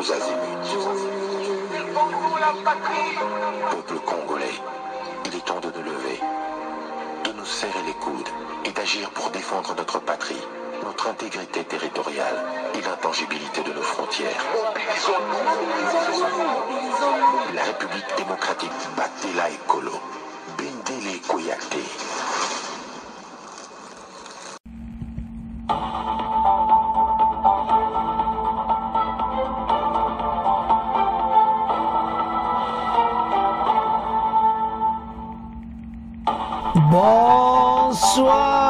tous azimuts. Peuple congolais, il est temps de nous lever, de nous serrer les coudes et d'agir pour défendre notre patrie, notre intégrité territoriale et l'intangibilité de nos frontières. La République démocratique Batela Ekolo, Bendele Koyate. Bonsoir,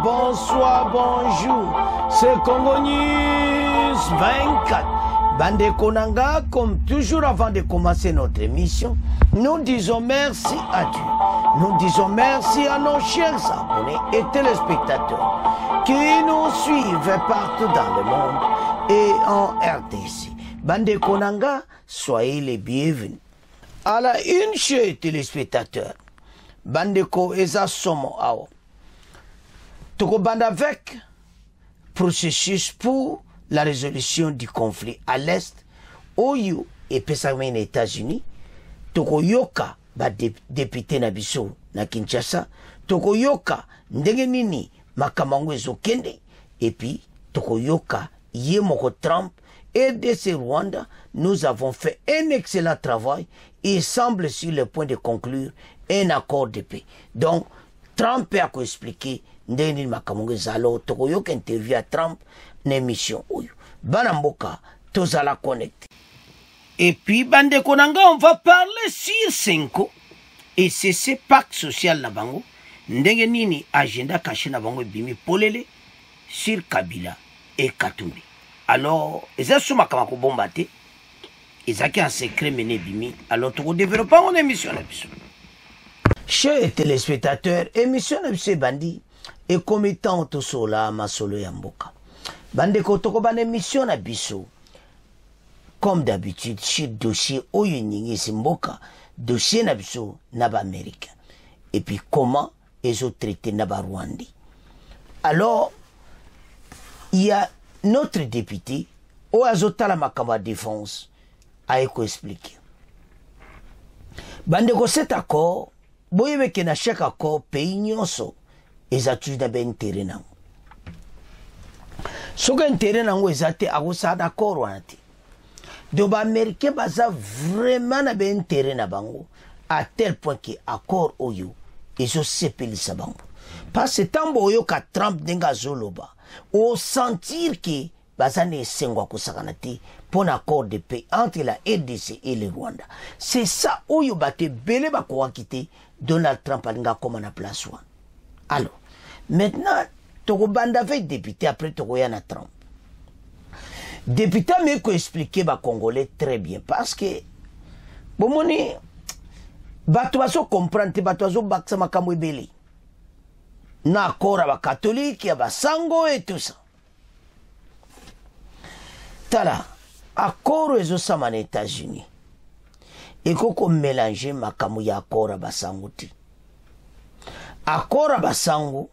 bonsoir, bonjour. C'est Congo News 24. Bande Konanga, comme toujours avant de commencer notre émission, nous disons merci à Dieu. Nous disons merci à nos chers abonnés et téléspectateurs qui nous suivent partout dans le monde et en RDC. Bande Konanga, soyez les bienvenus. À la une, chers téléspectateurs, Bandeko eza somo awo. Toko banda avec processus pour la résolution du conflit à l'est. Oyo et pesame les États-Unis. Toko yoka ba député na biso na Kinshasa. Toko yoka ndenge nini makamango ezokende. Et puis toko yoka yemoko Trump et RDC Rwanda. Nous avons fait un excellent travail. Il semble sur le point de conclure un accord de paix. Donc, Trump a expliqué ndeni makamongo zalo toko yoka interview à Trump n'émission oyo. Banamboka tozala connecté. Et puis bande konanga on va parler sur Senko et c'est ce pacte social na bango ndenge nini agenda caché na bango bimi polele sur Kabila et Katumbi. Alors, eza suma kama ko bombate ezaki en secret mené bimi. Alors toko développer mon émission na biso. Chers téléspectateurs, émission de Bandi et commettant tout cela masolo yamboka. Bande kotoko ban émission na biso. Comme d'habitude, chez dossier Oyuningi Simboka, dossier na biso naba américain. Et puis comment ils ont traité naba Rwandi. Alors, il y a notre député, Oazota la Makaba Défense, a expliqué. Bande ko cet accord, boyebe ke na chaque accord pays nyonso ezatu na ben intérêt nango. Soka intérêt nango ezate akosa d'accord wana te. Donc ba américain baza vraiment na ben intérêt na bango à tel point que accord oyo ezo sepelisa bango. Parce que tambo oyo ka Trump denga zoloba o sentir que baza ne sengwa kosakana te pour un accord de paix entre la RDC et le Rwanda. C'est ça oyo bate belé ba ko quitter Donald Trump alinga comme na place one. Alors, maintenant, toko banda avec député après toko yana Trump. Député me ko expliquer ba Congolais très bien parce que bomoni bato baso comprendre bato baso baksa makambo ebele. Na accord ba catholique ya ba sango et tout ça. Tala, accord ezo sama na États-Unis. Et qu'on mélange makamou ya accord à basango ti. Accord à basango,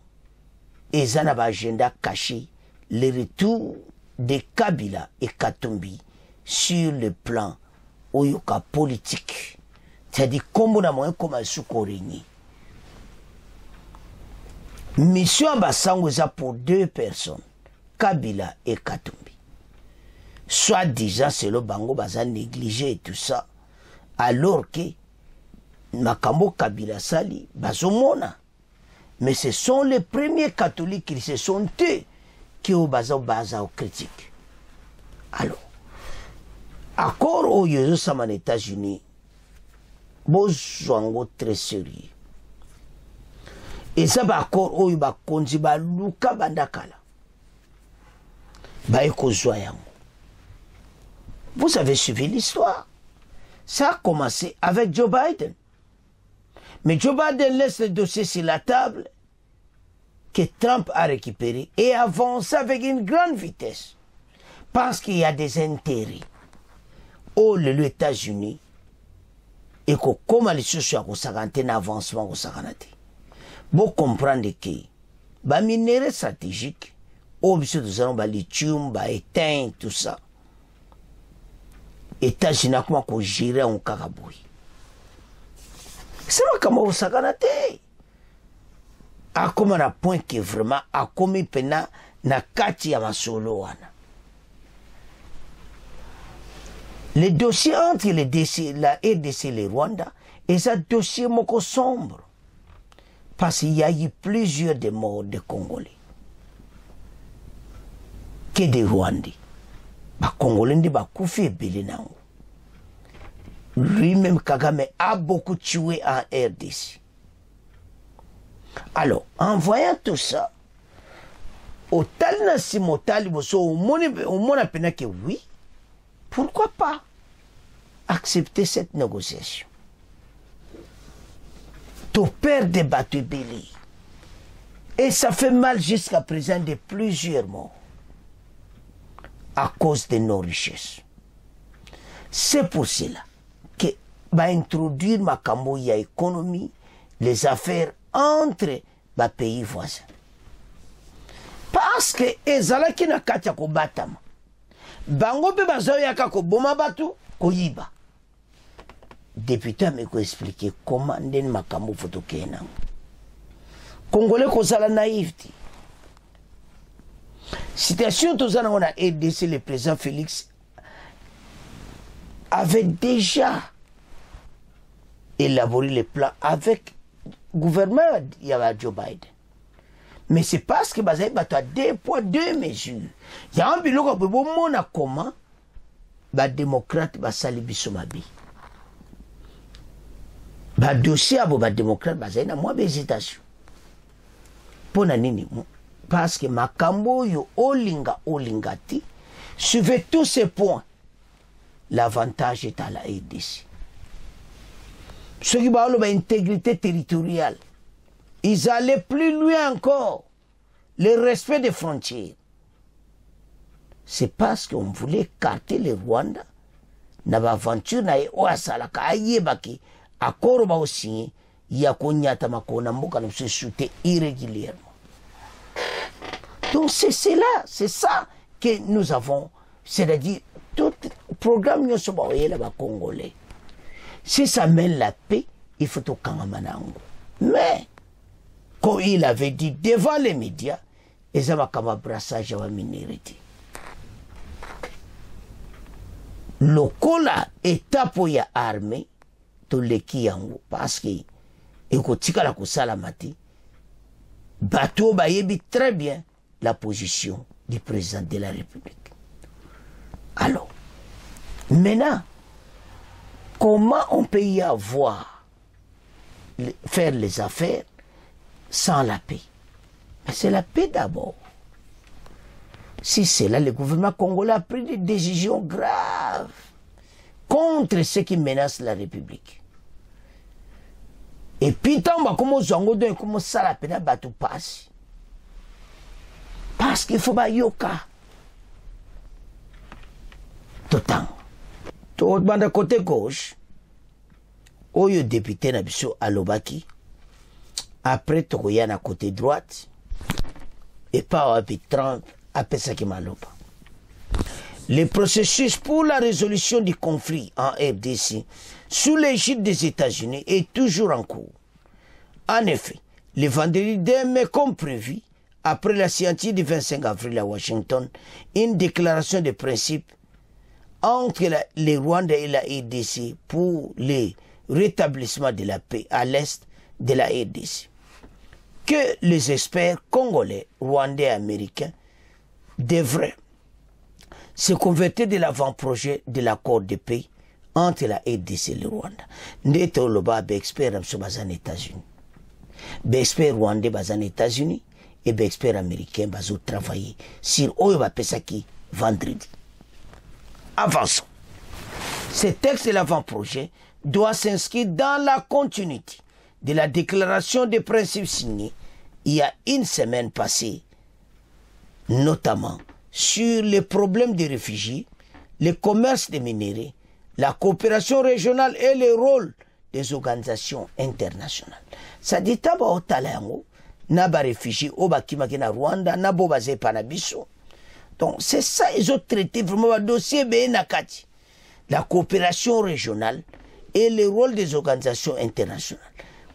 et zana ba agenda caché le retour de Kabila et Katumbi sur le plan oyoka politique. C'est-à-dire comme on a moins comme un sous-coréni. Mission à basango ça pour deux personnes, Kabila et Katumbi. Soit disant c'est le bango baza négligé et tout ça. Alors que Makambo Kabila Sali, Bazomona. Mais ce sont les premiers catholiques qui se sont eux qui ont basé au critique. Alors, accord au Yesu Saman États-Unis, Bozwango très sérieux. Et ça va accord au Yuba Konziba Luka Bandakala. Baeko Zoyango. Vous avez suivi l'histoire. Ça a commencé avec Joe Biden. Mais Joe Biden laisse le dossier sur la table que Trump a récupéré et avance avec une grande vitesse. Parce qu'il y a des intérêts. Oh, les États-Unis, et que comme les choses sont en avancement, vous comprenez que les minéraux stratégiques, au besoin de lithium, étain, tout ça, États-Unis akoma ko gérer on kakaboui. C'est là comme au saganate. Akoma na point que vraiment akomi pena na kati ya masolo wana. Les dossiers entre les DC, la RDC et le Rwanda, et ça dossier moko sombre. Parce qu'il y a eu plusieurs de morts de Congolais. Que des Rwandais. Ba Congolais ndi ba koufi ebele nango. Lui-même Kagame a beaucoup tué en RDC. Alors, en voyant tout ça, au talina simotali boso au mona pena que oui, pourquoi pas accepter cette négociation? Ton père débattu Billy. Et ça fait mal jusqu'à présent de plusieurs morts à cause de nos richesses. C'est pour cela que va introduire ma ya économie, les affaires entre les pays voisins. Parce que ezalaki na kati ya kobatama. Bango pe bazoyaka ko boma batu ko yiba. Député ameko expliquer comment ndeni makambo fotoke nango. Congolais kozala naïveté. Situation tozana on a RDC, le président Félix avait déjà élaboré les plans avec le gouvernement Joe Biden. Mais c'est parce que Bazaï a 2 poids 2 mesures. Il y a un biloko qui a comment les démocrates va sali bisomabi. Les dossiers les démocrates Bazaï na moins d'hésitation. Pour nini? Parce que makambo yo olingati, suivez tous ces points. L'avantage est à la RDC. Ceux qui parlent de l'intégrité territoriale, ils allaient plus loin encore. Le respect des frontières. C'est parce qu'on voulait écarter le Rwanda. N'ava aventure na oasalaka ayebaki accord ba aussi ya konyata makona mboka na se shooter irrégulièrement. Donc c'est ça que nous avons, c'est-à-dire tout programme nous sommes là congolais. Si ça mène la paix, il faut au Kangamanango. Mais comme il avait dit devant les médias, ils avaient comme un brassage à la minorité. Le cola étape où il y a armée, tout les kiyango, parce que il faut la kosalamati, bateau bayebi très bien la position du président de la République. Alors, maintenant, comment on peut y avoir, faire les affaires sans la paix? Mais c'est la paix d'abord. Si c'est là, le gouvernement congolais a pris des décisions graves contre ceux qui menacent la République. Et puis, tant que comme ça, la peine à passe. Parce qu'il faut pas yoka. Tout temps. Tout le côté gauche, où le député Nabiso Alobaki, après Tokoya na côté droite, et pas à 30, après ça qui maloba. Le processus pour la résolution du conflit en RDC sous l'égide des États-Unis est toujours en cours. En effet, le vendredi 2 mai, comme prévu, après la signature du 25 avril à Washington, une déclaration de principe entre les Rwandais et la RDC pour le rétablissement de la paix à l'est de la RDC, que les experts congolais, rwandais et américains devraient se convertir de l'avant-projet de l'accord de paix entre la RDC et le Rwanda. Neto loba expert aux États-Unis. Expert rwandais aux États-Unis et expert américain bazo travailler sur Oyoba Pesaki vendredi. Avançons. Ce texte de l'avant-projet doit s'inscrire dans la continuité de la déclaration des principes signée il y a une semaine passée, notamment sur les problèmes des réfugiés, le commerce des minéraux, la coopération régionale et le rôle des organisations internationales. Ça dit taba o talango, naba réfugiés, oba kimaki na Rwanda, nabo bazé panabiso. Donc c'est ça, ils ont traité vraiment le dossier Benakati. la coopération régionale et le rôle des organisations internationales.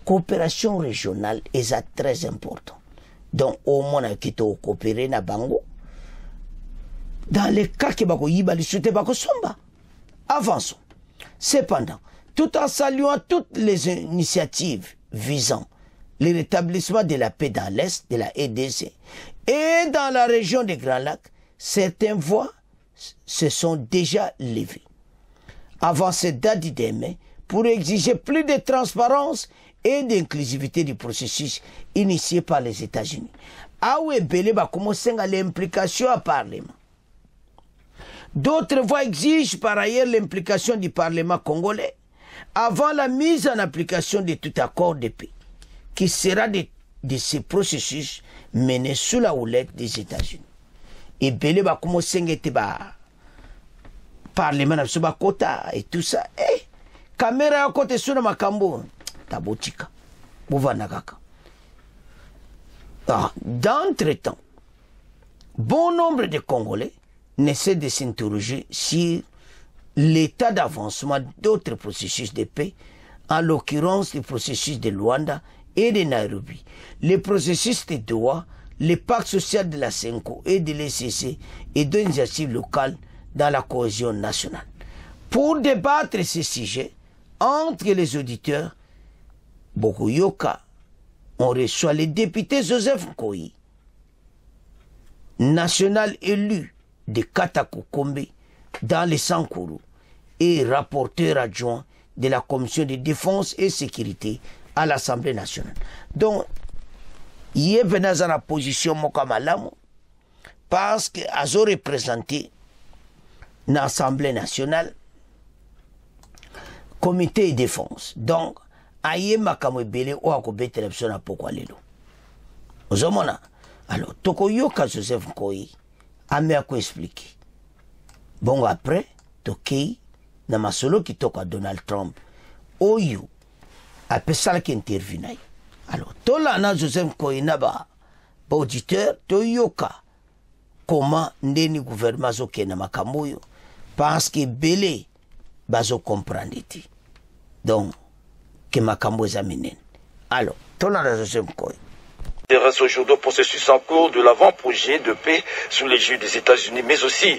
Coopération régionale est très important. Donc, au moins, qui te coopérer na bango. Dans les cas qui bako yibali soute bako somba. Avançons. Cependant, tout en saluant toutes les initiatives visant le rétablissement de la paix dans l'Est de la RDC et dans la région des Grands Lacs, certaines voix se sont déjà levées. Avant cette date de demain, pour exiger plus de transparence et d'inclusivité du processus initié par les États-Unis. Aoué Belé va commencer à l'implication au Parlement. D'autres voix exigent par ailleurs l'implication du Parlement congolais avant la mise en application de tout accord de paix, qui sera de ce processus mené sous la houlette des États-Unis. Et Belé va commencer à Parlement na kota et tout ça. Caméra à côté sur makambo tabotika. D'entre-temps, bon nombre de Congolais n'essaient de s'interroger sur l'état d'avancement d'autres processus de paix, en l'occurrence le processus de Luanda et de Nairobi, le processus de Doha, le pacte social de la CENCO et de l'ECC et d'initiatives locales dans la cohésion nationale. Pour débattre ces sujets, entre les auditeurs, Bokoyoka, on reçoit le député Joseph Nkoyi, national élu de Katakokombe dans les Sankourou et rapporteur adjoint de la commission de défense et sécurité à l'Assemblée nationale. Donc, il est venu dans la position Mokamalamu parce qu'il a représenté l'Assemblée nationale comité de défense. Donc, aye makamwe bele o akobete la psona pokwa lelo. Ozomona. Alors, tokoyoka Joseph Nkoyi ame ako expliquer. Bon après, tokei na masolo ki toka Donald Trump. Oyo apesala ki intervenai. Alors, tola na Joseph Nkoyi na ba auditeur toyoka comment ndeni gouvernement zoke na makamoyo parce que belé bazo comprendre ti. Donc que makambo examiner. Alors, tola na Joseph Nkoyi intéresse aujourd'hui au processus en cours de l'avant-projet de paix sous l'égide des États-Unis, mais aussi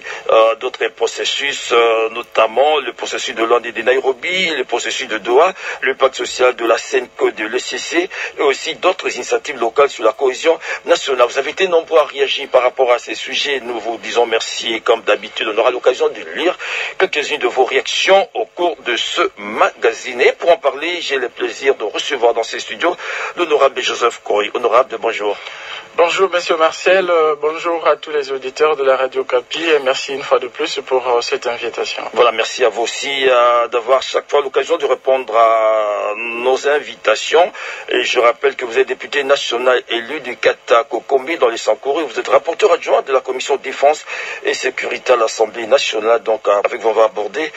d'autres processus, notamment le processus de Luanda et de Nairobi, le processus de Doha, le pacte social de la CENCO de l'ECC, et aussi d'autres initiatives locales sur la cohésion nationale. Vous avez été nombreux à réagir par rapport à ces sujets. Nous vous disons merci et comme d'habitude, on aura l'occasion de lire quelques-unes de vos réactions au cours de ce magazine. Et pour en parler, j'ai le plaisir de recevoir dans ces studios l'honorable Joseph Nkoyi. Honorable, bonjour. Bonjour Monsieur Marcel, bonjour à tous les auditeurs de la Radio Kapi et merci une fois de plus pour cette invitation. Voilà, merci à vous aussi d'avoir chaque fois l'occasion de répondre à nos invitations. Et je rappelle que vous êtes député national élu du Katakokombe dans les Sankourou. Vous êtes rapporteur adjoint de la commission défense et sécurité à l'Assemblée nationale. Donc avec vous on va aborder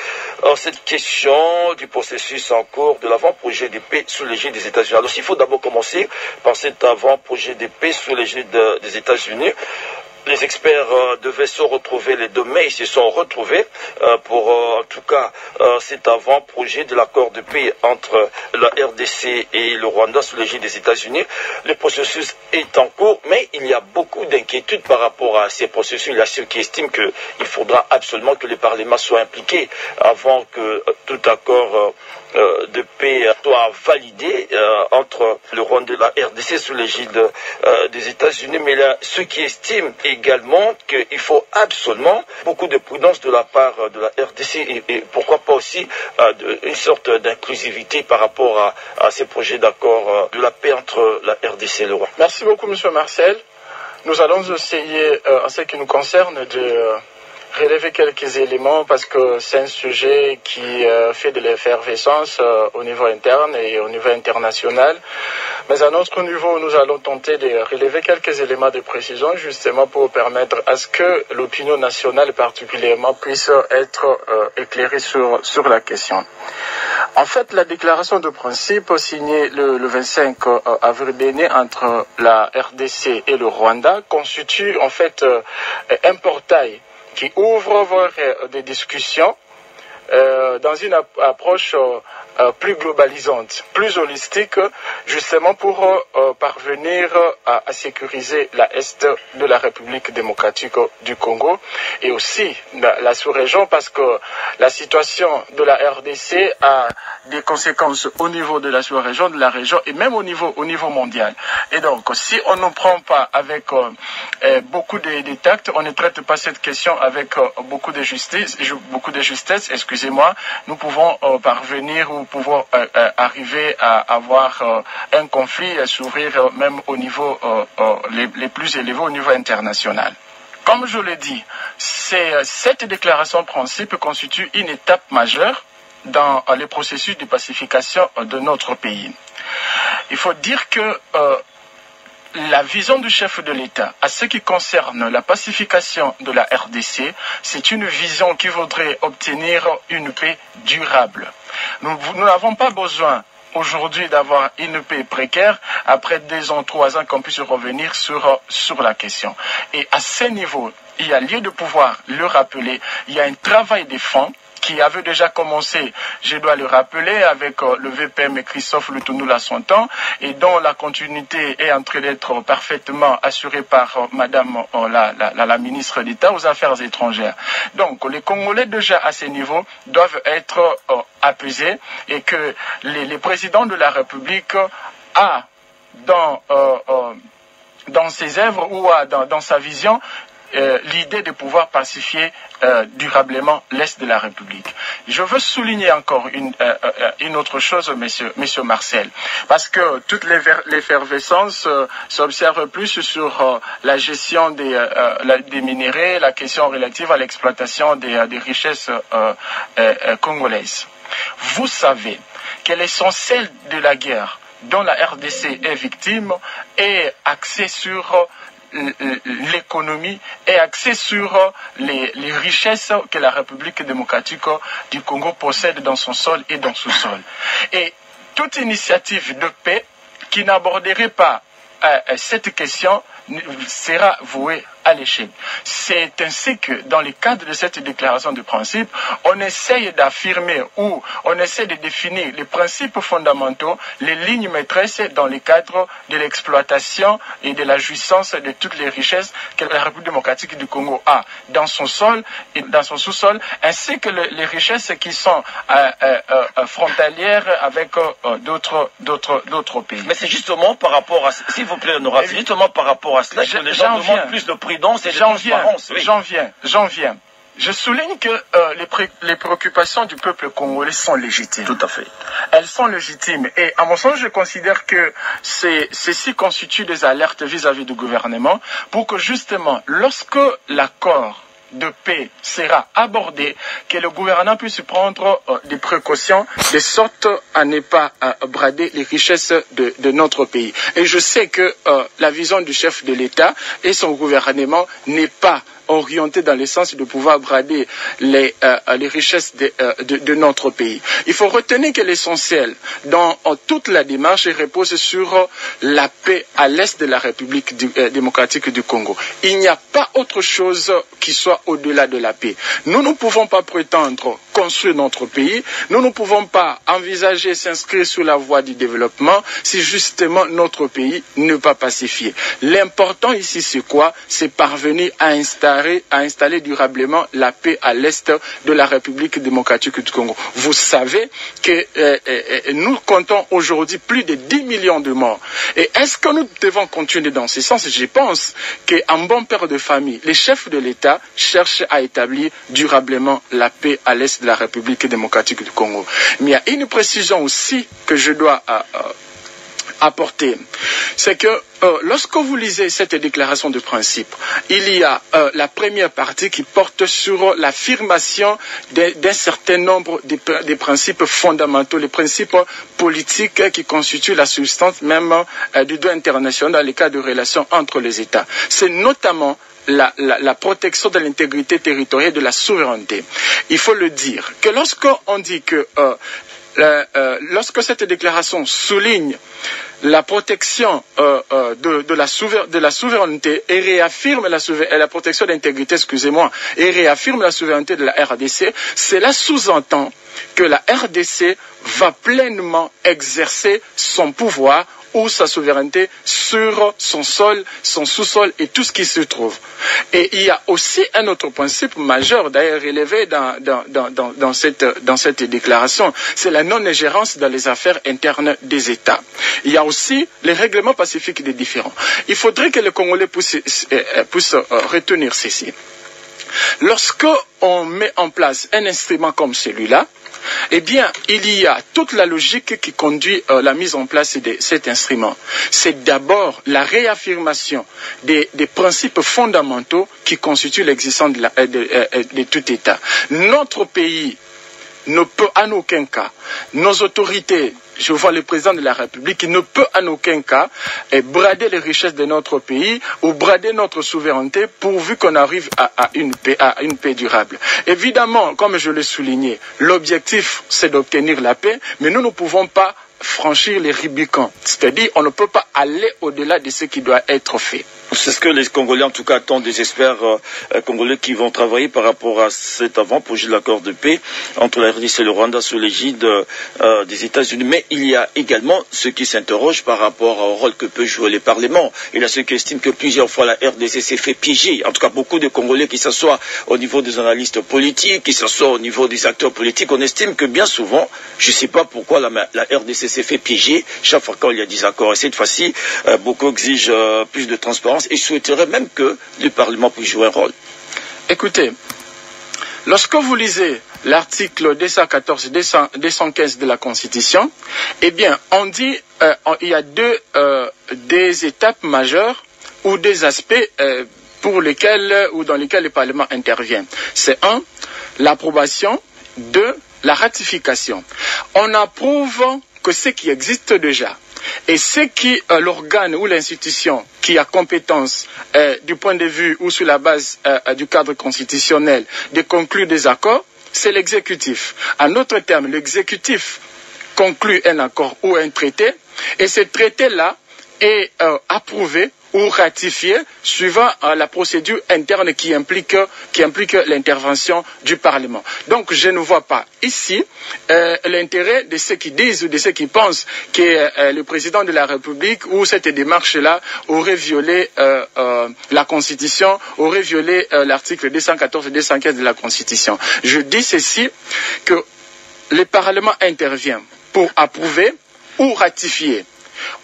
cette question du processus en cours de l'avant-projet de paix sous l'égide des États-Unis. Alors il faut d'abord commencer par cet avant-projet de paix sous l'égide des États-Unis. Les experts devaient se retrouver les 2 mai, ils se sont retrouvés pour en tout cas cet avant-projet de l'accord de paix entre la RDC et le Rwanda sous l'égide des États-Unis. Le processus est en cours, mais il y a beaucoup d'inquiétudes par rapport à ces processus. Il y a ceux qui estiment qu'il faudra absolument que le Parlement soit impliqué avant que tout accord de paix soit validé entre le Rwanda et la RDC sous l'égide des États-Unis. Mais il y a ceux qui estiment également qu'il faut absolument beaucoup de prudence de la part de la RDC et pourquoi pas aussi une sorte d'inclusivité par rapport à ces projets d'accord de la paix entre la RDC et le Rwanda. Merci beaucoup Monsieur Marcel. Nous allons essayer, en ce qui nous concerne, de relever quelques éléments parce que c'est un sujet qui fait de l'effervescence au niveau interne et au niveau international. Mais à notre niveau, nous allons tenter de relever quelques éléments de précision justement pour permettre à ce que l'opinion nationale particulièrement puisse être éclairée sur la question. En fait, la déclaration de principe signée le 25 avril dernier entre la RDC et le Rwanda constitue en fait un portail qui ouvre vers des discussions dans une approche plus globalisante, plus holistique, justement pour parvenir à sécuriser l'Est de la République démocratique du Congo et aussi la sous-région, parce que la situation de la RDC a des conséquences au niveau de la sous-région, de la région et même au niveau mondial. Et donc, si on ne prend pas avec beaucoup de tact, on ne traite pas cette question avec beaucoup de justesse, excusez-moi, nous pouvons parvenir ou pouvons arriver à avoir un conflit, à s'ouvrir même au niveau les plus élevés au niveau international. Comme je l'ai dit, cette déclaration de principe constitue une étape majeure dans les processus de pacification de notre pays. Il faut dire que la vision du chef de l'État à ce qui concerne la pacification de la RDC, c'est une vision qui voudrait obtenir une paix durable. Nous n'avons pas besoin aujourd'hui d'avoir une paix précaire, après 2 ans, 3 ans, qu'on puisse revenir sur la question. Et à ce niveau, il y a lieu de pouvoir le rappeler, il y a un travail de fond qui avait déjà commencé, je dois le rappeler, avec le VPM et Christophe Lutunula son temps, et dont la continuité est en train d'être parfaitement assurée par Madame la ministre d'État aux Affaires étrangères. Donc, les Congolais déjà à ce niveau doivent être apaisés, et que les présidents de la République a dans ses œuvres ou dans sa vision l'idée de pouvoir pacifier durablement l'Est de la République. Je veux souligner encore une autre chose, monsieur Marcel, parce que toute l'effervescence s'observe plus sur la gestion des minéraux, la question relative à l'exploitation des richesses congolaises. Vous savez que l'essentiel de la guerre dont la RDC est victime est axé sur l'économie est axée sur les richesses que la République démocratique du Congo possède dans son sol et dans son sous-sol. Et toute initiative de paix qui n'aborderait pas cette question sera vouée à l'échec. C'est ainsi que, dans le cadre de cette déclaration de principe, on essaye d'affirmer ou on essaie de définir les principes fondamentaux, les lignes maîtresses dans le cadre de l'exploitation et de la jouissance de toutes les richesses que la République démocratique du Congo a dans son sol et dans son sous-sol, ainsi que les richesses qui sont frontalières avec d'autres pays. Mais c'est justement par rapport à, s'il vous plaît, honorable, c'est justement par rapport à cela que les gens demandent plus de prudence et de transparence. Oui. J'en viens. Je souligne que les préoccupations du peuple congolais sont légitimes. Tout à fait. Elles sont légitimes. Et à mon sens, je considère que ceci constitue des alertes vis-à-vis du gouvernement pour que justement, lorsque l'accord de paix sera abordé, que le gouvernement puisse prendre des précautions de sorte à ne pas brader les richesses de notre pays. Et je sais que la vision du chef de l'État et son gouvernement n'est pas orienté dans le sens de pouvoir brader les richesses de notre pays. Il faut retenir que l'essentiel dans toute la démarche repose sur la paix à l'est de la République démocratique du Congo. Il n'y a pas autre chose qui soit au-delà de la paix. Nous ne pouvons pas prétendre construire notre pays, nous ne pouvons pas envisager s'inscrire sur la voie du développement si justement notre pays n'est pas pacifié. L'important ici c'est quoi? C'est parvenir à installer durablement la paix à l'est de la République démocratique du Congo. Vous savez que nous comptons aujourd'hui plus de 10 millions de morts. Et est-ce que nous devons continuer dans ce sens? Je pense qu'un bon père de famille, les chefs de l'État cherchent à établir durablement la paix à l'est de la République démocratique du Congo. Mais il y a une précision aussi que je dois apporter, c'est que lorsque vous lisez cette déclaration de principe, il y a la première partie qui porte sur l'affirmation d'un certain nombre de principes fondamentaux, les principes politiques qui constituent la substance même du droit international dans les cas de relations entre les États. C'est notamment la protection de l'intégrité territoriale et de la souveraineté. Il faut le dire que lorsqu'on dit que lorsque cette déclaration souligne la protection de la souveraineté et réaffirme la protection d'intégrité, excusez-moi, et réaffirme la souveraineté de la RDC, cela sous-entend que la RDC va pleinement exercer son pouvoir ou sa souveraineté sur son sol, son sous-sol et tout ce qui se trouve. Et il y a aussi un autre principe majeur, d'ailleurs relevé dans cette déclaration, c'est la non-ingérence dans les affaires internes des États. Il y a aussi les règlements pacifiques des différends. Il faudrait que les Congolais puissent retenir ceci. Lorsque on met en place un instrument comme celui-là, eh bien, il y a toute la logique qui conduit la mise en place de cet instrument. C'est d'abord la réaffirmation des principes fondamentaux qui constituent l'existence de tout État. Notre pays ne peut en aucun cas, nos autorités, je vois le président de la République, qui ne peut en aucun cas brader les richesses de notre pays ou brader notre souveraineté pourvu qu'on arrive à une paix durable. Évidemment, comme je l'ai souligné, l'objectif c'est d'obtenir la paix, mais nous ne pouvons pas franchir les Rubicons. C'est-à-dire, on ne peut pas aller au-delà de ce qui doit être fait. C'est ce que les Congolais, en tout cas, attendent des experts congolais qui vont travailler par rapport à cet avant-projet de l'accord de paix entre la RDC et le Rwanda sous l'égide des États-Unis. Mais il y a également ceux qui s'interrogent par rapport au rôle que peut jouer le Parlement. Il y a ceux qui estiment que plusieurs fois la RDC s'est fait piéger. En tout cas, beaucoup de Congolais, qui s'assoient au niveau des analystes politiques, qui s'assoient au niveau des acteurs politiques, on estime que bien souvent, je ne sais pas pourquoi la RDC s'est fait piéger chaque fois qu'il y a des accords. Et cette fois-ci, beaucoup exigent plus de transparence et souhaiteraient même que le Parlement puisse jouer un rôle. Écoutez, lorsque vous lisez l'article 214-215 de la Constitution, eh bien, on dit il y a des étapes majeures ou des aspects dans lesquels le Parlement intervient. C'est 1, l'approbation, 2, la ratification. On approuve que ce qui existe déjà et ce qui l'organe ou l'institution qui a compétence du point de vue ou sur la base du cadre constitutionnel de conclure des accords, c'est l'exécutif. En d'autres termes, l'exécutif conclut un accord ou un traité et ce traité-là est approuvé ou ratifié suivant la procédure interne qui implique l'intervention du Parlement. Donc je ne vois pas ici l'intérêt de ceux qui disent ou de ceux qui pensent que le président de la République ou cette démarche-là aurait violé la Constitution, aurait violé l'article 214 et 215 de la Constitution. Je dis ceci, que le Parlement intervient pour approuver ou ratifier.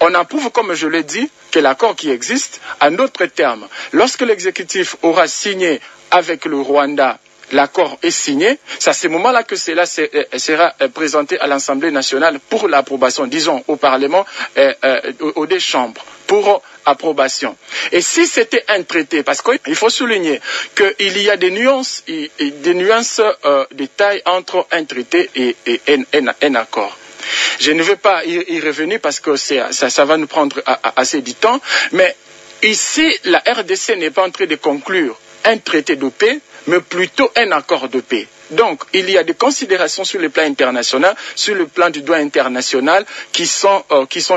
On approuve, comme je l'ai dit, que l'accord qui existe. En d'autres termes, lorsque l'exécutif aura signé avec le Rwanda, l'accord est signé, c'est à ce moment-là que cela sera présenté à l'Assemblée nationale pour l'approbation, disons au Parlement, aux deux chambres, pour approbation. Et si c'était un traité, parce qu'il faut souligner qu'il y a des nuances, de taille entre un traité et un accord. Je ne vais pas y revenir parce que ça va nous prendre assez du temps, mais ici, la RDC n'est pas en train de conclure un traité de paix, mais plutôt un accord de paix. Donc, il y a des considérations sur le plan international, sur le plan du droit international, qui sont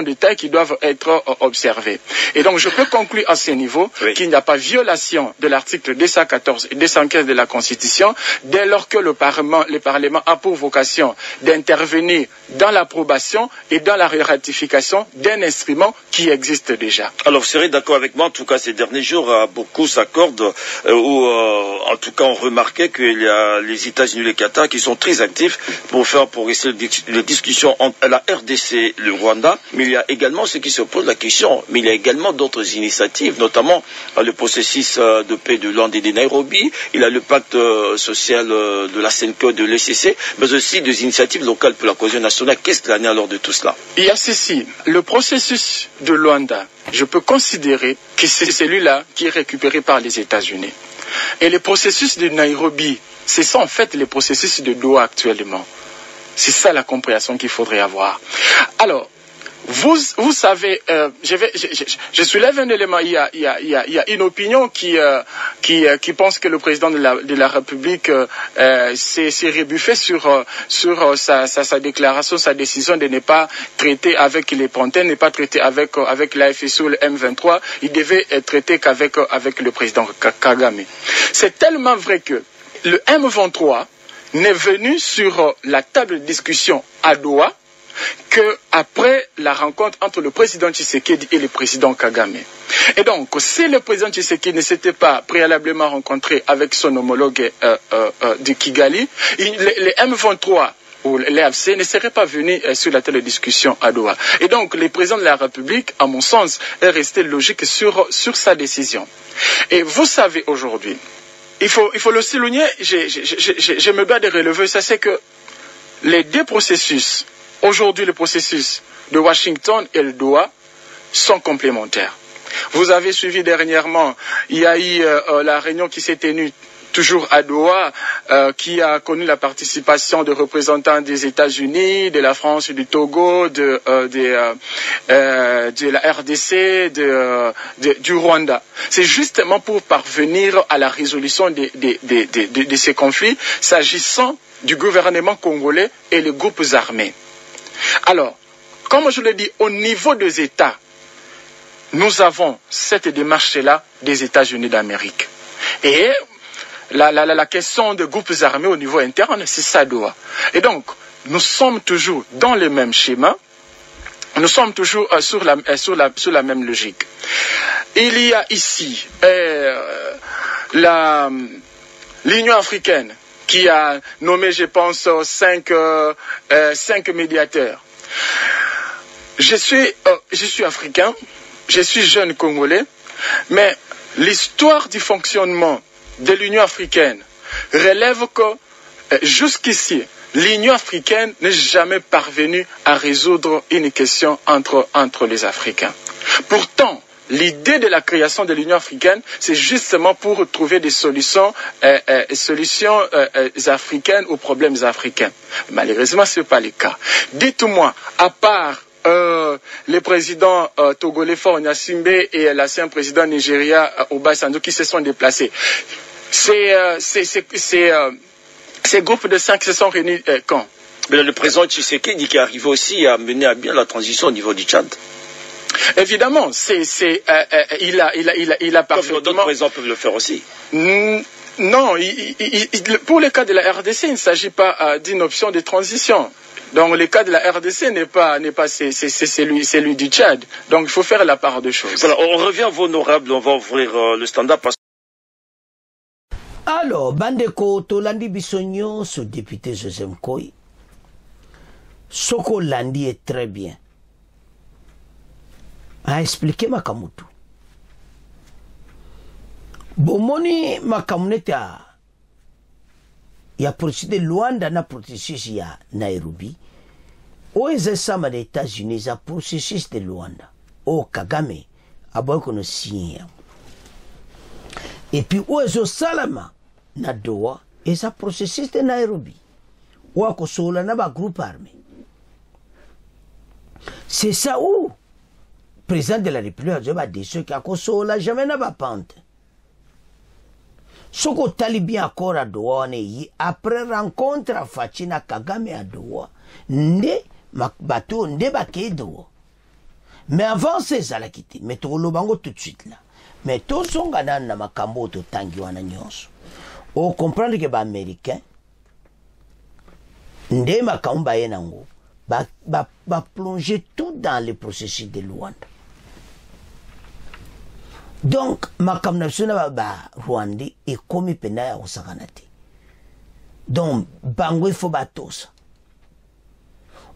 des tailles qui doivent être observées. Et donc, je peux conclure à ce niveau qu'il n'y a pas violation de l'article 214 et 215 de la Constitution, dès lors que le Parlement a pour vocation d'intervenir dans l'approbation et dans la ratification d'un instrument qui existe déjà. Alors, vous serez d'accord avec moi, en tout cas, ces derniers jours, beaucoup s'accordent, ou en tout cas, on remarquait qu'il y a les États-Unis et le Qatar qui sont très actifs pour faire progresser les discussions entre la RDC et le Rwanda, mais il y a également ceux qui se posent la question, mais il y a également d'autres initiatives, notamment le processus de paix de Luanda et de Nairobi, il y a le pacte social de la CNCO, de l'ECC, mais aussi des initiatives locales pour la cohésion nationale. Qu'est-ce qu'il y en a alors de tout cela? Il y a ceci, le processus de Luanda, je peux considérer que c'est celui-là qui est récupéré par les États-Unis. Et le processus de Nairobi, c'est ça en fait le processus de Doha actuellement. C'est ça la compréhension qu'il faudrait avoir. Alors, vous savez, je soulève un élément. Il y a une opinion qui pense que le président de la République s'est rebuffé sur sa déclaration, sa décision de ne pas traiter avec les Pontaines, ne pas traiter avec la FSO, le M23. Il devait traiter qu'avec le président Kagame. C'est tellement vrai que le M23 n'est venu sur la table de discussion à Doha que après la rencontre entre le président Tshisekedi et le président Kagame. Et donc, si le président Tshisekedi ne s'était pas préalablement rencontré avec son homologue de Kigali, les M23 ou l'AFC ne seraient pas venus sur la table de discussion à Doha. Et donc, le président de la République, à mon sens, est resté logique sur sa décision. Et vous savez aujourd'hui, il faut le souligner, je me dois de relever ça, c'est que les deux processus, aujourd'hui, le processus de Washington et le Doha sont complémentaires. Vous avez suivi dernièrement, il y a eu la réunion qui s'est tenue toujours à Doha, qui a connu la participation de représentants des États-Unis, de la France, du Togo, de la RDC, du Rwanda. C'est justement pour parvenir à la résolution de ces conflits, s'agissant du gouvernement congolais et les groupes armés. Alors, comme je l'ai dit, au niveau des États, nous avons cette démarche-là des États-Unis d'Amérique. Et la question des groupes armés au niveau interne, c'est ça Doha. Et donc, nous sommes toujours dans le même schéma, nous sommes toujours sur la même logique. Il y a ici l'Union africaine, qui a nommé, je pense, 5 médiateurs. Je suis africain, je suis jeune Congolais, mais l'histoire du fonctionnement de l'Union africaine relève que jusqu'ici, l'Union africaine n'est jamais parvenue à résoudre une question entre les Africains. Pourtant, l'idée de la création de l'Union africaine, c'est justement pour trouver des solutions africaines aux problèmes africains. Malheureusement, ce n'est pas le cas. Dites-moi, à part le président togolais Faure Gnassingbé et l'ancien président Nigeria Obasanjo qui se sont déplacés, ces groupes de 5 se sont réunis quand? Mais le président Tshisekedi qui est arrivé aussi à mener à bien la transition au niveau du Tchad. Évidemment, il a parfaitement... D'autres présidents peuvent le faire aussi. Non, pour le cas de la RDC, il ne s'agit pas d'une option de transition. Donc le cas de la RDC n'est pas c'est celui du Tchad. Donc il faut faire la part de choses. Voilà, on revient à vos honorables, on va ouvrir le standard. Alors, Bandeko Tolandi Bissogno, ce député Joseph Mkoy, Soko Landi est très bien. A expliqué Makamutu. Bomoni Makamunete ya processus de Luanda na processus ya Nairobi. Oeze sama des États-Unis ya processus de Luanda. O Kagame aboy kono signé. Et puis oeze salama na Doha eza processus de Nairobi. Ou kosola na ba groupe armé. C'est ça où président de la République a dit ceux qui a jamais n'a pas pente. Ce que Talibi encore à Doha, après rencontre à Fachina Kagame à Doha, ne bateau ne baké Doha. Mais avant c'est ça la quitté. Mais tout le bango tout de suite là. Mais tout son gagnant na makambo to tangi wana nyonso. On comprend que les Américains, ne makamba yenango, va plonger tout dans le processus de Luanda. Donc, makam national Rwandi est commis pena au Saganati. Donc, bango il faut batos.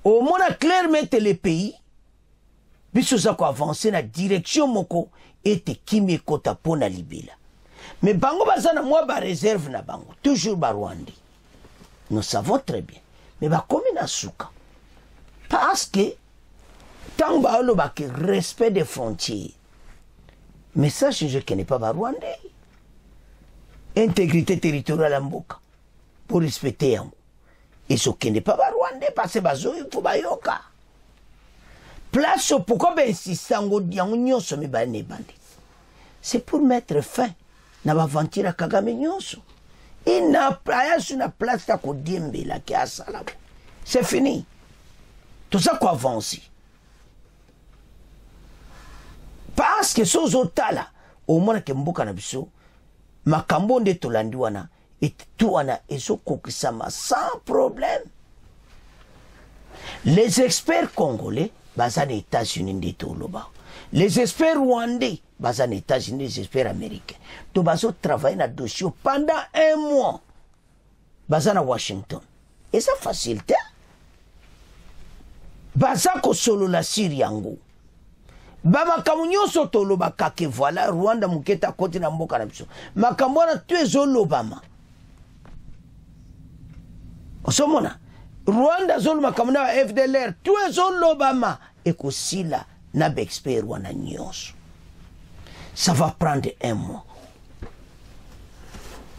Au moins, clairement, les pays, puisque ça a avancé dans la direction moko, était kimi kota pona libila. Mais bango bazana moi ba réserve na bango, toujours ba Rwandi. Nous savons très bien. Mais ba comme na souka. Parce que, tant ba lo ba que respect des frontières. Mais ça, je ne connais pas Rwandais. Intégrité territoriale en Mboka. Pour respecter en. Et ce qui n'est pas Rwandais, parce que il faut bayoka. place pourquoi ben insistant ngo diango nyonso me ba ne bandi. C'est pour mettre fin na baventure Kagame nyonso. Il n'a pas une place à Kodimbe là qui a ça là. C'est fini. Tout ça qu'on avance. Parce que ce zota là, au moins que mboka na biso, makambo nde tolandi wana et tout wana ezo kokisama sans problème. Les experts congolais, basés aux États-Unis nde toloba. Les experts rwandais, basés aux États-Unis, les experts américains. Tout baso travailler na dossier pendant 1 mois. Basés à Washington. Et ça facilite. Basé ko solo la Syrie yango. Bama kamunyo soto loba kake voilà Rwanda muketa kote na mboka na biso. Makambo na tu ezolo bama. Osomona. Rwanda zolo makamuna FDLR tu ezolo bama ekosila na expert wana nyonso. Ça va prendre 1 mois.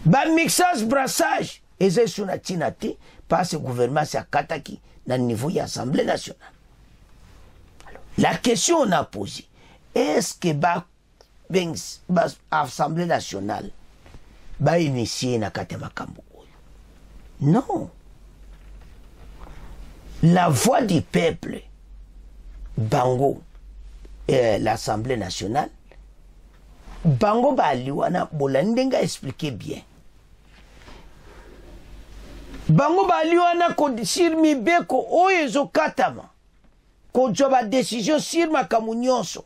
Ba mixage brassage eze suna tinati parce que gouvernement c'est kataki dans le niveau de l'Assemblée nationale. Alors, la question on a posée, est-ce que l'Assemblée nationale va initier na katema kambo? Non. La voix du peuple, Bango, l'Assemblée nationale, Bango Baliwana, Bolandenga expliqué bien. Bango Baliwana ko sirmi beko oyezo katama. Ko joba décision sirma kamunyonso.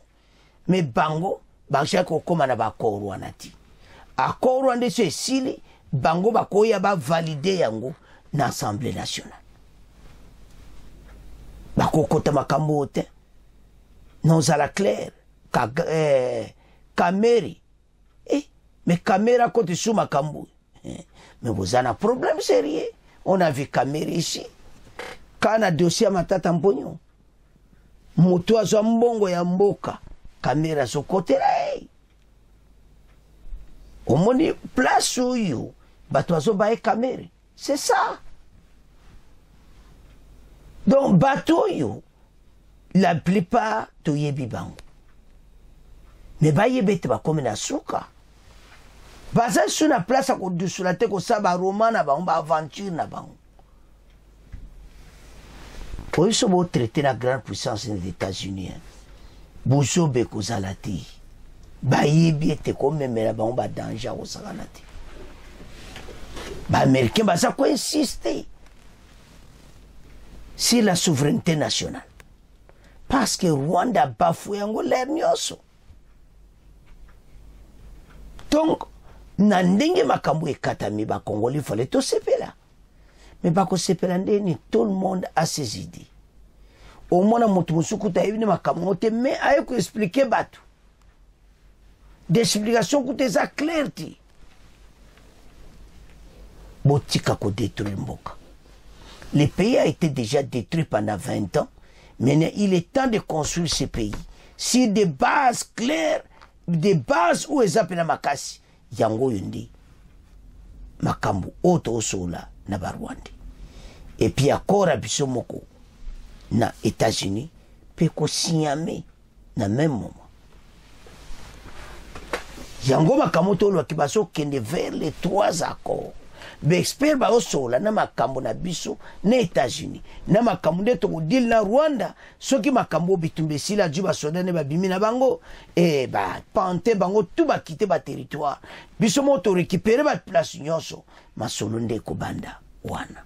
Mais Bango, Bango ko komana ba korwana ti. Akorwande se sili, Bango bakoya ba valider yango na Assemblée nationale. Bako kota makambo te. Non à la claire. Kameri. Mais caméra kote sous makambo. Mais vous avez un problème sérieux. On a vu Kameri ici. Quand on a dossier à Matata Mpogno. Moto a zo mbongo ya mboka. Kamera so kote la. Au moni place où you. Bato azo bae Kameri. C'est ça. Donc bato yo. La plupart to yebi bango. Mais ba yebete ba comme na suka. Baza sur la place à côté de la tête ko saba roman na bango ba aventure na bango. Pour ils sont traiter la grande puissance des États-Unis. Bozo beko zalati. Ba yebete comme même la bango ba danger au salanati. Ba américain baza ko insister sur la souveraineté nationale. Parce que Rwanda bafoué ngo l'air nyoso. Donc, nandenge makambo ekatami ba Congolais, il fallait tout sepela. Mais bako sepela ndeni, tout le monde a ses idées. Au moins, mutu musukuta ibini makambo te, mais aye ko expliquer batu. Des explications que t'es claires. Botika ko détruire mboka. Le pays a été déjà détruit pendant 20 ans. Maintenant, il est temps de construire ce pays sur des bases claires, des bases où ils appellent makasi. Yango yundi. Makambu oto osola na Rwanda. Et puis encore à Bisomoko na États-Unis, peko signame na même moment. Yango makamoto lo kibaso kende vers les 3 accords. L'expert ba osola na makambo na biso na États-Unis na makambo de to deal na Rwanda soki makambo bitumbe sila juba sodane ba bimi na bango e ba pante bango tout ba quitter ba territoire biso moto récupérer ba place nyonso masolo nde ko banda wana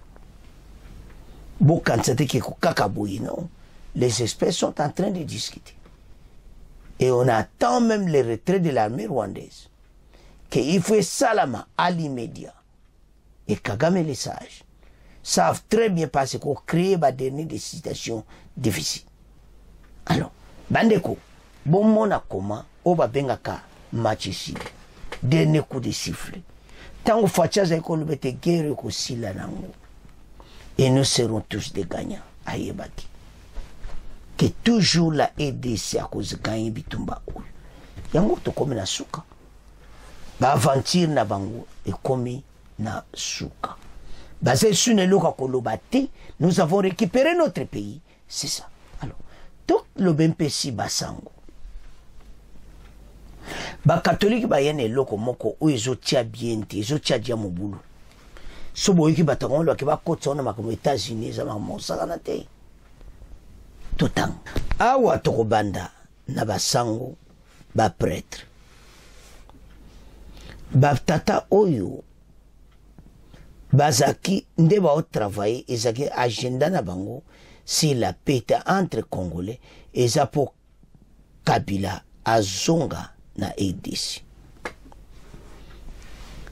bokansate ke ko kakaboyi non les experts sont en train de discuter et on attend même le retrait de l'armée rwandaise que il faut salama à l'immédiat. Et Kagame les sages savent très bien parce qu'on crée des situations difficiles. Alors, Bandeko, bon mona comment, oba bengaka match ici. Dernier coup de sifflet. Tant que Fatchaz a école guerre ko sila nango. Et nous serons tous des gagnants. Ayebaki. Que toujours la EDC à cause de gagner bitumba ou. Yango to comme na suka. Ba aventure na bango et comme na suka. Basé sur nous avons récupéré notre pays. C'est ça. Alors, to lobe mpe si basango bakatolike bayene eloko moko oyo ezotia bien te ezotia dia mobulu so boyoki bato yango lwaki bakotisa wana makambo États-Unis eza makambo osakana te totanga awa tokobanda na basango baprêtre batata oyo bazaki nde baotravaille ezaki agenda na bango si la paix entre Congolais eza po Kabila azonga na ADC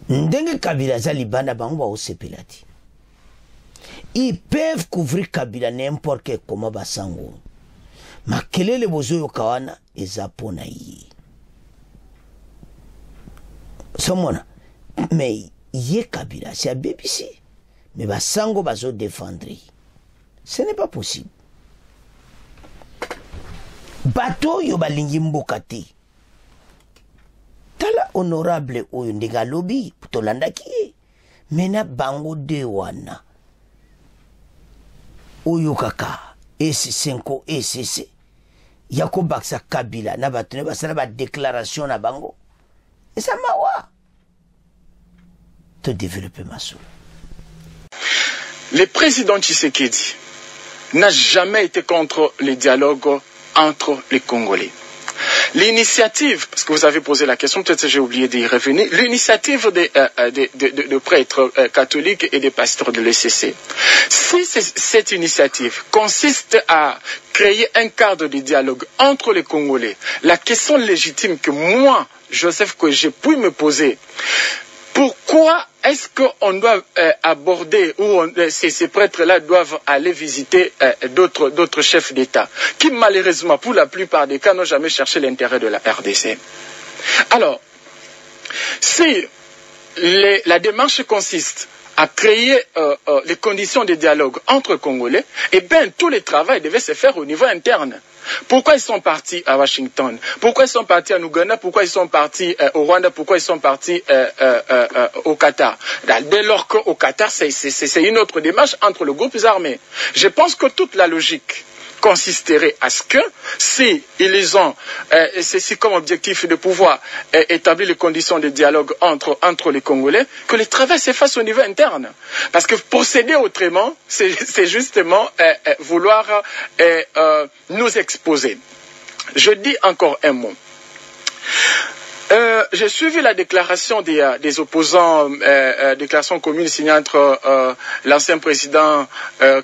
ndenge Kabila za libanda bango baosepela ti ils peuvent couvrir Kabila n'importe quel comment basango makelele bozoyo kawana eza pona ye somona mais ye Kabila c'est à BBC mais basango bazo défendre ce n'est pas possible bato yo balingi mboka te tala honorable oyo ndenge lobi tolandaki ye mena bango de wana oyo kaka S5 ECC yako baksa Kabila na bato ne basala ba déclaration na bango esa mawa te développer maso. Le président Tshisekedi n'a jamais été contre le dialogue entre les Congolais. L'initiative, parce que vous avez posé la question, peut-être que j'ai oublié d'y revenir, l'initiative de prêtres catholiques et des pasteurs de l'ECC. Si cette initiative consiste à créer un cadre de dialogue entre les Congolais, la question légitime que moi, Joseph, que j'ai pu me poser, pourquoi est-ce qu'on doit aborder, ou ces prêtres-là doivent aller visiter d'autres chefs d'État, qui malheureusement, pour la plupart des cas, n'ont jamais cherché l'intérêt de la RDC. Alors, si la démarche consiste à créer les conditions de dialogue entre Congolais, eh bien, tout le travail devait se faire au niveau interne. Pourquoi ils sont partis à Washington? Pourquoi ils sont partis en Ouganda? Pourquoi ils sont partis au Rwanda? Pourquoi ils sont partis au Qatar? Dès lors qu'au Qatar, c'est une autre démarche entre les groupes armés. Je pense que toute la logique consisterait à ce que, si ils ont ceci comme objectif de pouvoir établir les conditions de dialogue entre les Congolais, que le travail se fasse au niveau interne. Parce que procéder autrement, c'est justement vouloir nous exposer. Je dis encore un mot. J'ai suivi la déclaration des opposants, déclaration commune signée entre l'ancien président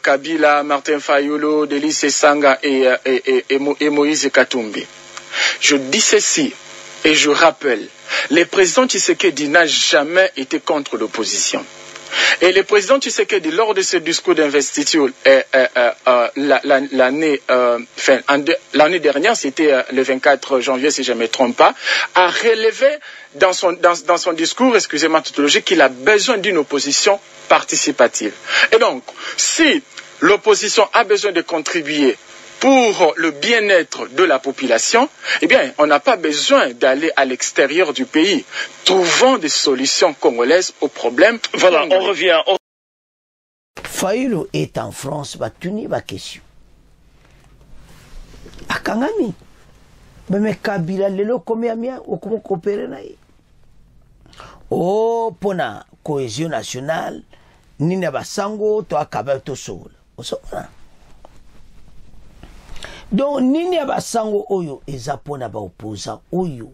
Kabila, Martin Fayulu, Delis Sanga et Moïse Katumbi. Je dis ceci et je rappelle, le président Tshisekedi n'a jamais été contre l'opposition. Et le président Tshisekedi, lors de ce discours d'investiture l'année dernière, c'était le 24 janvier si je ne me trompe pas, a relevé dans son discours, excusez-moi tautologique, qu'il a besoin d'une opposition participative. Et donc, si l'opposition a besoin de contribuer pour le bien-être de la population, eh bien, on n'a pas besoin d'aller à l'extérieur du pays. Trouvons des solutions congolaises aux problèmes. Voilà, on revient. Fayulu est en France, va tenir ma question. A Kangami, mais Kabila lelo combien mien ou comment coopérer naï? Oh, pour la cohésion nationale, ni na basango to akaba to sol. Osona. Donc nini ya basango oyo eza pona ba opposant oyo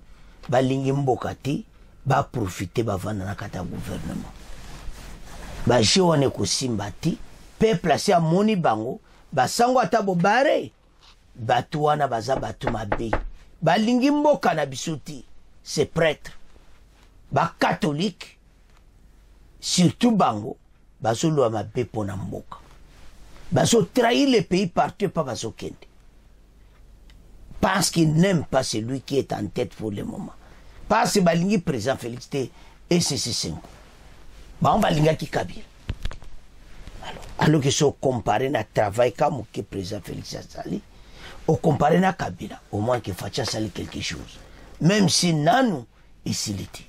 balingi mboka te ba profiter ba vanda na kata gouvernement ba jeone ko simba te peuple asi amoni bango basango ata bo bare batu wana baza batu mabe balingi mboka na bisoti c'est prêtre ba catholique surtout bango bazolo mabe pona mboka bazo trahir le pays partout pas bazo kende parce qu'il n'aime pas celui qui est en tête pour le moment. Parce que Balingi président Félix T et CC5. On va linga qui Kabila. Alors que si on compare na travail comme que président Félix Sali, on compare na Kabila, au moins que Facha Sali quelque chose. Même si Nanu est silité.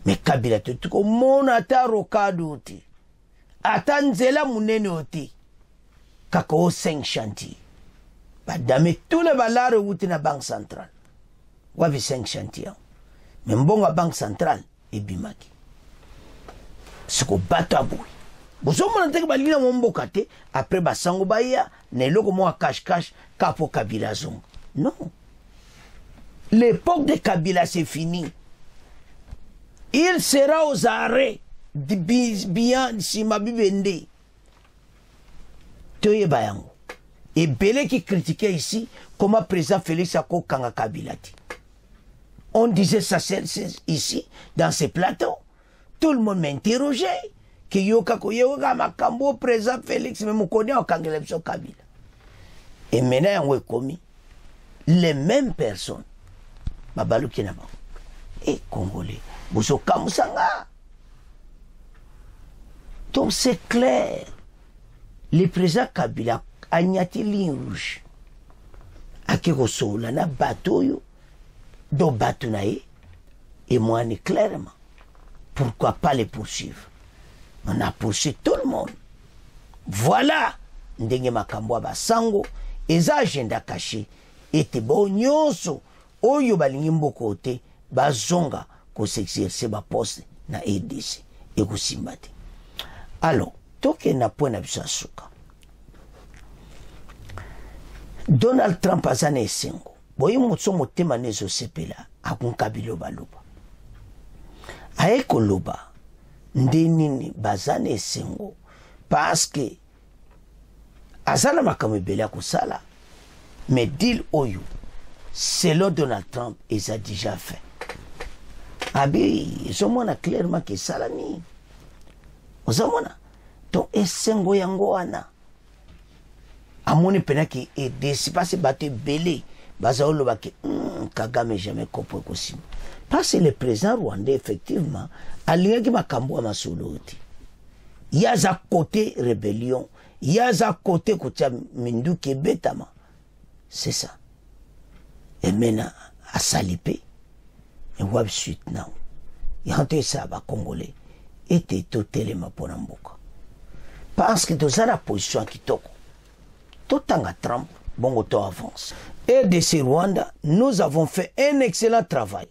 Mais Kabila tout comme mon ata rokado oti. Ata nzela munene oti. Kako 5 chantiers. badame tous les balare wuti na banque centrale wavi 5 chantiers mais mbonga banque centrale ebimaki siko bato aboui bozomona teke balina momboka te après basango baya na eloko mwa cache kapo Kabila zonga non. L'époque de Kabila c'est fini. Il sera aux arrêts bien si ma bibende Toye Bayango et Belé qui critiquait ici comment président Félix Ako Kanga Kabila. On disait ça ici dans ces plateaux. Tout le monde m'interrogeait que yoka makambo président Félix mais me connaît au Kangelepso Kabila. Et maintenant on est commis les mêmes personnes. Babalou Kinaba et Congolais. Bousoka Moussanga. Donc c'est clair. Le président Kabila a niati ligne rouge. Akeko sola na bateau yo. Do bateau nae. Et moi, on est clairement. Pourquoi pas les poursuivre? On a poursuivi tout le monde. Voilà. Ndenge makambo basango. Eza agenda caché. Ete bo nyonso. Oyo balingi mboko te. Bazonga. Ko s'exercer ba poste na EDC. Et ko simbate. Alors, toke na point na biso asuka. Donald Trump azana esengo. Boyi motso motema nezo sepela. Akun Kabila baloba. Aeko loba. Ndenini bazana esengo. Parce que azana makamebele akusala. Mais deal oyo. Selon Donald Trump, il a déjà fait. Abi, ils ont clairement que salami. Ozamona. Donc, esengo yango ana. Amoni pena ki ede si pas se batte belé. Baza oloba ki Kagame jamais kopwe kosimo. Parce que le président rwandais effectivement alinga ki makambo amasoloti. Yaza côté rébellion, yaza côté kotia minduki betama. C'est ça. Et maintenant à Salipé et wab suite now. Yante ça ba congolais était totalement pour mboka. Parce que dans la position qui toko. Tout à Trump, bon auto avance. Et de ce Rwanda, nous avons fait un excellent travail.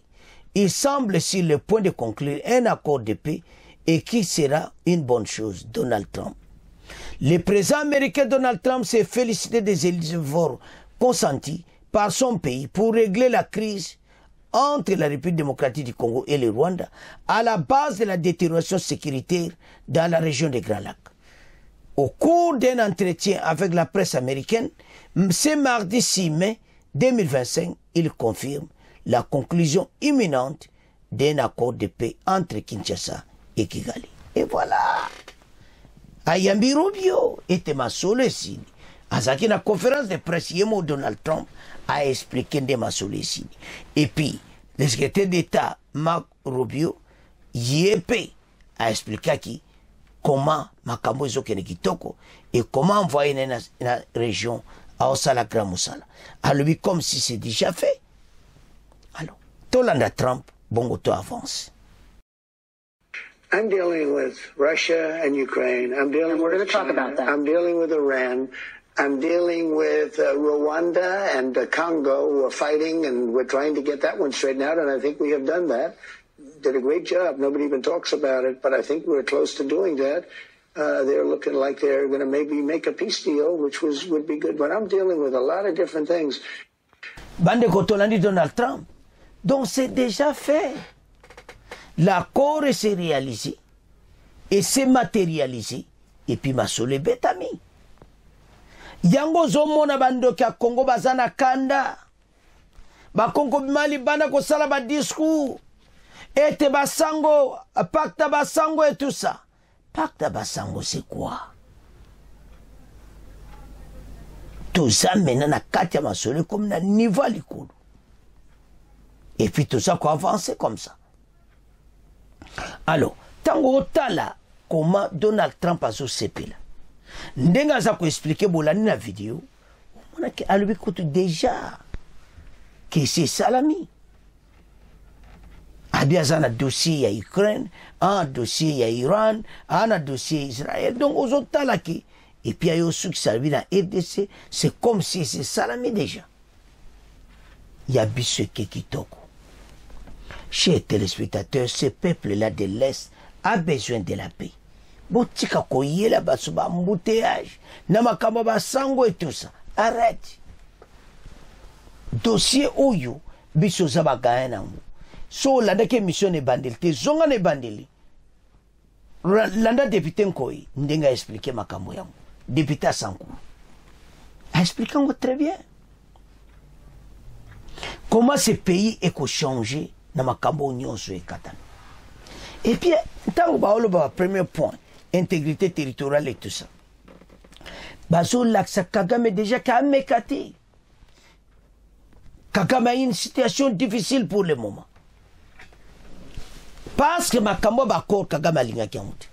Il semble sur le point de conclure un accord de paix et qui sera une bonne chose, Donald Trump. Le président américain Donald Trump s'est félicité des efforts consentis par son pays pour régler la crise entre la République démocratique du Congo et le Rwanda à la base de la détérioration sécuritaire dans la région des Grands Lacs. Au cours d'un entretien avec la presse américaine, ce mardi 6 mai 2025, il confirme la conclusion imminente d'un accord de paix entre Kinshasa et Kigali. Et voilà. Ayambi Rubio était ma sollicite. À la conférence de presse, Donald Trump a expliqué de ma sollicite. Et puis, le secrétaire d'État Marc Rubio, Yépe, a expliqué comment makambo ezokene kitoko et comment envoyer dans la région à Osala Grand Moussala. Alors, comme si c'est déjà fait. Alors, Tolanda Trump, bon to avance. I'm dealing with Russia and Ukraine. I'm dealing with China. I'm dealing with Iran. I'm dealing with Rwanda and Congo who are fighting, and we're trying to get that one straightened out, and I think we have done that. Did a great job. Nobody even talks about it, but I think we're close to doing that. They're looking like they're going to maybe make a peace deal, which would be good. But I'm dealing with a lot of different things. Bande Kotolandi Donald Trump. Donc c'est déjà fait. L'accord s'est réalisé et s'est matérialisé. Et puis Masole Betami. Yango zomona bandoki ya Congo bazana kanda. Ba Congo bimali bana kosala ba discours. Et Basango, pacte Basango et tout ça. Pacte Basango, c'est quoi? Tout ça, maintenant, na Katia Masole comme na niveau à l'école. Et puis tout ça, qu'on avance comme ça. Alors, tango tala, comment Donald Trump a zo sepela. Ndenga za ko expliquer bolani na vidéo. On a à lui écoute déjà que c'est salami. Abiaza na dossier ya Ukraine, un dossier ya Iran, un dossier Israël. Donc, aux autres là qui et puis il y a aussi qui servi dans RDC, c'est comme si c'est salami déjà. Il y a Bisseke Kitoko. Chers téléspectateurs, ce peuple-là de l'Est a besoin de la paix. Botika koye la basuba embouteillage, namakamba basango et tout ça. Arrête. Dossier Oyo, biso zaba gaena mu. So landa ke mission ne bandeli, te zonga ne bandeli. Landa député Nkoyi, ndenga expliquer makambo yangu. Député Sankou. A expliqué très bien. Comment ce pays est changé dans makambo nyonso et katana. Et puis, tant que premier point, intégrité territoriale et tout ça. Bazo Laksa Kagame déjà Kamekati. Kagame a une situation difficile pour le moment. Parce que Makambo Bakor Kagame Alinga Kiamout.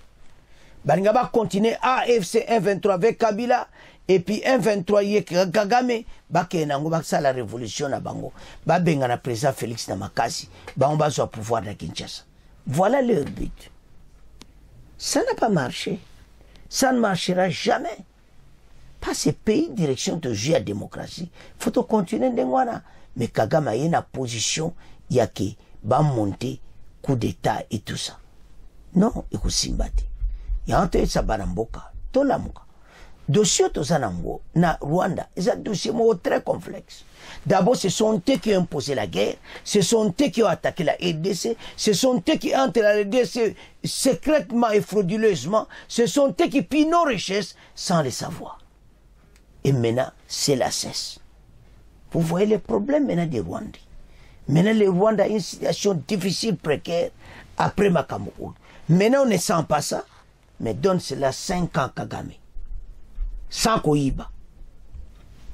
Balinga va continuer AFC 1-23 avec Kabila. Et puis 1-23 yé Kagame. Bake nango baksa la révolution na bango. Babenga na président Félix Namakasi. Bango bazo pouvoir na Kinshasa. Voilà leur but. Ça n'a pas marché. Ça ne marchera jamais. Pas ces pays direction de jouer à la démocratie. Il faut continuer de voir. Mais Kagame a une position, il y a qui va monter, coup d'état et tout ça. Non, il faut s'imbattre. Il y a un peu de sabaramboka, tout la mouka. Dossier de Zanango, na Rwanda, c'est un dossier très complexe. D'abord, ce sont eux qui ont imposé la guerre, ce sont eux qui ont attaqué la RDC, ce sont eux qui entrent dans la RDC secrètement et frauduleusement, ce sont eux qui pillent nos richesses sans le savoir. Et maintenant, c'est la cesse. Vous voyez les problèmes maintenant des Rwandais. Maintenant, le Rwanda a une situation difficile, précaire, après Makamou. Maintenant, on ne sent pas ça, mais donne cela 5 ans Kagame. Sans Koyiba.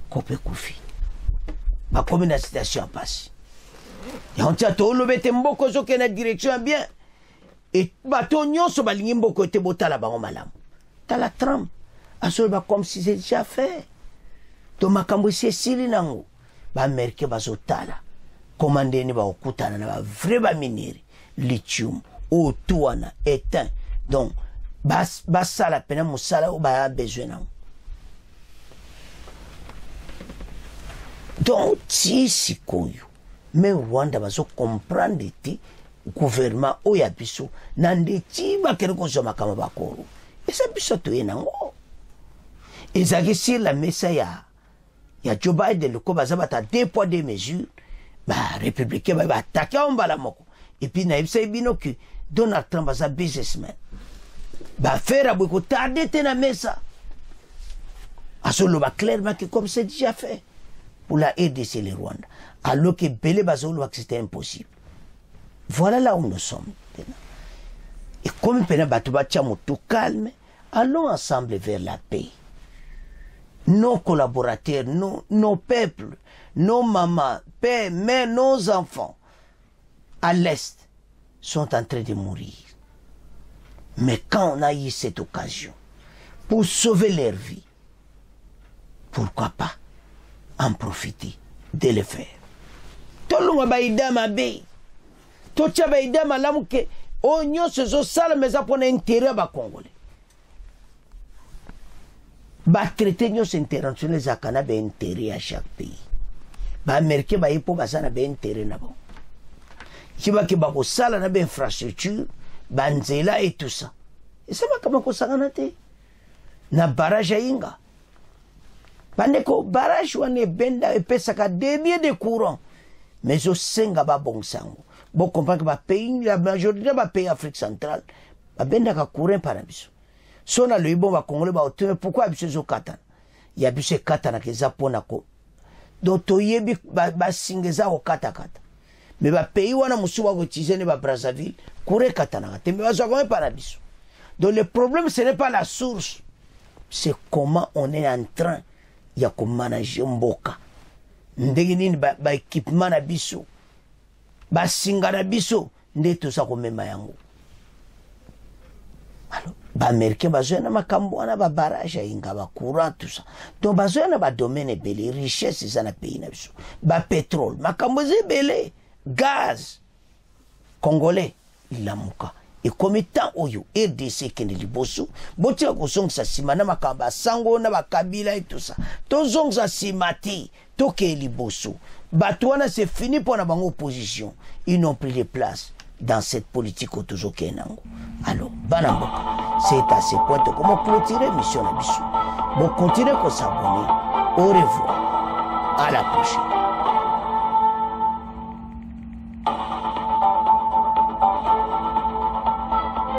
Kope Koufi. Ma commune situation passe. Et on tient tout le bête mboko zo ke na direction bien. Et bato nyonso balingi mboko te botala bango malamu. T'as la trame. Asolba comme si c'est déjà fait. Donc makambo c'est sili nango. Ba Américain bazotala. Commandé ni ba okutana na ba vrai ba mineri. Lithium, otuana, étain. Donc bas sala pena musala ou ba besoin nango. Donc, si c'est koyo, mais Rwanda va se comprendre que le gouvernement oyabiso nande ti ba kere ko zoma kama bakoro. Et ça biso to yenango. Et ça que si la messa ya Joe Biden le ko bazabata 2 poids 2 mesures, ba républicain ba attaquer on bala moko. Et puis na ibsa bino que Donald Trump va businessman. Ba faire beaucoup tarder na messa. Asolo ba clairement que comme c'est déjà fait. Pour la RDC et le Rwanda. Alors que Bélé Bazolo que c'était impossible. Voilà là où nous sommes. Et comme Penabatuba tout calme, allons ensemble vers la paix. Nos collaborateurs, nos peuples, nos mamans, pères, mères, nos enfants, à l'Est, sont en train de mourir. Mais quand on a eu cette occasion pour sauver leur vie, pourquoi pas en profiter de le faire. Tolunga baida mabe. Tocha baida malamu ke onyo sezo sala meza pona intérêt ba Congolais. Ba traiter nyos internationaux zakana be intérêt à chaque pays. Ba Américain ba ipo basana be intérêt na bon. Kiba ke ba ko sala na be infrastructure, ba nzela et tout ça. Et ça va comme ko sangana te. Na barrage inga. Bandeko barrage wane benda epesaka débit de courant. Mais au senga ba bon sango. Bon comprendre que ba pays la majorité ba pays Afrique centrale ba benda ka courant par biso. Sona le bon ba Congolais ba oteme pourquoi biso zo katana. Ya biso katana ke zapona ko. Donc toyebi ba singeza o kata. Mais ba pays wana musuwa ko tizene ba Brazzaville courant katana. Te me ba zo ko par biso. Donc le problème ce n'est pas la source. C'est comment on est en train ya ko manager mboka ndenge nini ba équipement na biso ba singa na biso nde to sa ko mema yango. Alors ba américain bazo na makambo wana ba barrage inga ba courant tout ça. Donc bazo na ba domaine belé richesse za na pays na biso ba pétrole makambo ze belé gaz congolais il la muka et comme temps oyo RDC kende liboso botia ko songsa sima na makamba sango na bakabila et tout ça to songsa simati to ke liboso batwana c'est fini pour na bango opposition ils n'ont pris les places dans cette politique toujours kenango. Alors banamboka c'est à ce point comment clôturer mission na biso bon continuer ko s'abonner au revoir à la prochaine.